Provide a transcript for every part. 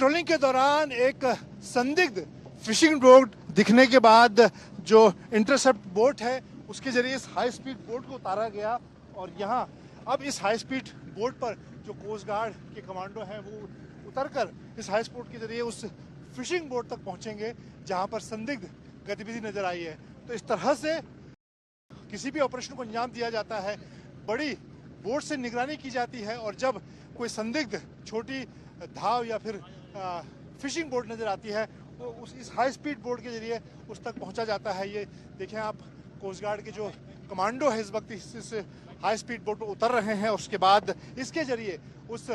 Patrolling के दौरान एक संदिग्ध फिशिंग बोट दिखने के बाद जो इंटरसेप्ट बोट है उसके जरिए इस हाई स्पीड बोट को उतारा गया और यहाँ अब इस हाई स्पीड बोट पर जो कोस्ट गार्ड के कमांडो हैं वो उतरकर इस हाई स्पीड के जरिए उस फिशिंग बोट तक पहुंचेंगे जहां पर संदिग्ध गतिविधि नजर आई है। तो इस तरह से किसी भी ऑपरेशन को अंजाम दिया जाता है, बड़ी बोट से निगरानी की जाती है और जब कोई संदिग्ध छोटी धाव या फिर फिशिंग बोट नजर आती है तो इस हाई स्पीड बोट के जरिए उस तक पहुंचा जाता है। ये देखें आप, कोस्ट गार्ड के जो कमांडो है इस वक्त इस हाई स्पीड बोट पर उतर रहे हैं और उसके बाद इसके जरिए उस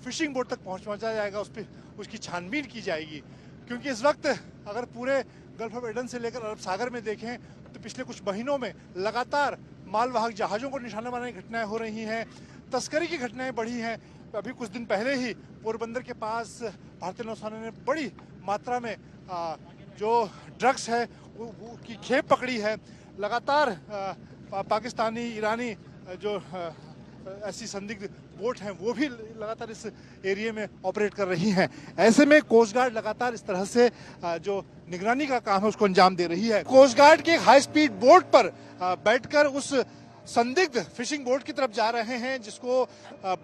फिशिंग बोट तक पहुंचा जाएगा, उस पर उसकी छानबीन की जाएगी। क्योंकि इस वक्त अगर पूरे गल्फ ऑफ एडन से लेकर अरब सागर में देखें तो पिछले कुछ महीनों में लगातार मालवाहक जहाज़ों को निशाना बनाने की घटनाएं हो रही हैं, तस्करी की घटनाएं बढ़ी हैं। अभी कुछ दिन पहले ही पोरबंदर के पास भारतीय नौसेना ने बड़ी मात्रा में जो ड्रग्स है वो की खेप पकड़ी है। लगातार पाकिस्तानी, ईरानी जो ऐसी संदिग्ध बोट हैं वो भी लगातार इस एरिया में ऑपरेट कर रही हैं। ऐसे में कोस्ट गार्ड लगातार इस तरह से जो निगरानी का काम है उसको अंजाम दे रही है। कोस्ट गार्ड के हाई स्पीड बोट पर बैठकर उस संदिग्ध फिशिंग बोट की तरफ जा रहे हैं जिसको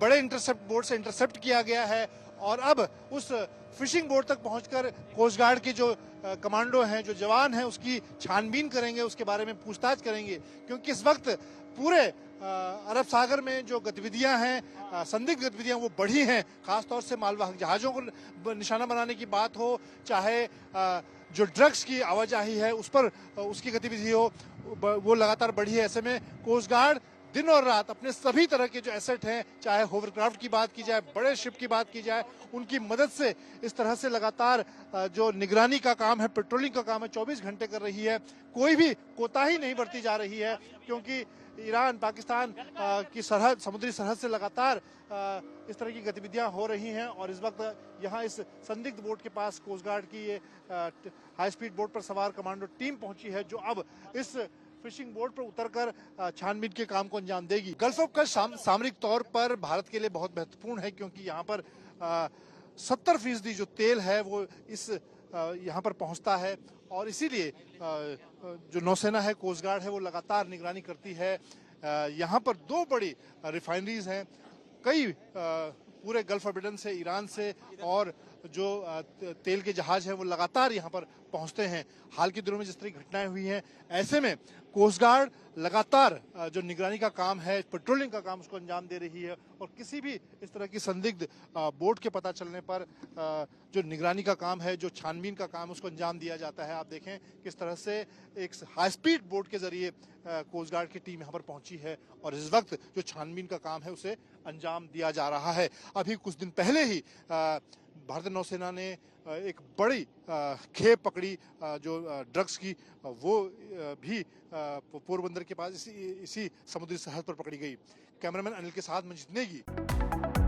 बड़े इंटरसेप्ट बोट से इंटरसेप्ट किया गया है और अब उस फिशिंग बोट तक पहुंचकर कोस्ट गार्ड के जो कमांडो हैं, जो जवान हैं, उसकी छानबीन करेंगे, उसके बारे में पूछताछ करेंगे। क्योंकि इस वक्त पूरे अरब सागर में जो गतिविधियां हैं, संदिग्ध गतिविधियां वो बढ़ी हैं। खासतौर से मालवाहक जहाज़ों को निशाना बनाने की बात हो, चाहे जो ड्रग्स की आवाजाही है उस पर उसकी गतिविधि हो, वो लगातार बढ़ी है। ऐसे में कोस्ट गार्ड दिन और रात अपने सभी तरह के जो एसेट हैं, चाहे होवरक्राफ्ट की बात की जाए, बड़े शिप की बात की जाए, उनकी मदद से इस तरह से लगातार जो निगरानी का काम है, पेट्रोलिंग का काम है, 24 घंटे कर रही है। कोई भी कोताही नहीं बरती जा रही है क्योंकि ईरान, पाकिस्तान की सरहद, समुद्री सरहद से लगातार इस तरह की गतिविधियां हो रही हैं और इस वक्त यहाँ इस संदिग्ध बोट के पास कोस्ट गार्ड की ये हाई स्पीड बोट पर सवार कमांडो टीम पहुंची है जो अब इस फिशिंग बोट पर उतरकर छानबीन के काम को अंजाम देगी। गल्फ ऑफ कच्छ सामरिक तौर पर भारत के लिए बहुत महत्वपूर्ण है क्योंकि यहाँ पर 70% जो तेल है वो इस यहाँ पर पहुँचता है और इसीलिए जो नौसेना है, कोस्ट गार्ड है, वो लगातार निगरानी करती है। यहाँ पर 2 बड़ी रिफाइनरीज हैं, कई पूरे गल्फ ऑफ एडन से, ईरान से और जो तेल के जहाज हैं वो लगातार यहाँ पर पहुँचते हैं। हाल के दिनों में जिस तरह की घटनाएं हुई हैं, ऐसे में कोस्ट गार्ड लगातार जो निगरानी का काम है, पेट्रोलिंग का काम, उसको अंजाम दे रही है और किसी भी इस तरह की संदिग्ध बोट के पता चलने पर जो निगरानी का काम है, जो छानबीन का काम, उसको अंजाम दिया जाता है। आप देखें किस तरह से एक हाई स्पीड बोट के जरिए कोस्ट गार्ड की टीम यहाँ पर पहुंची है और इस वक्त जो छानबीन का काम है उसे अंजाम दिया जा रहा है। अभी कुछ दिन पहले ही भारतीय नौसेना ने एक बड़ी खेप पकड़ी जो ड्रग्स की, वो भी पोरबंदर के पास इसी समुद्री सरहद पर पकड़ी गई। कैमरामैन अनिल के साथ मंजित नेगी।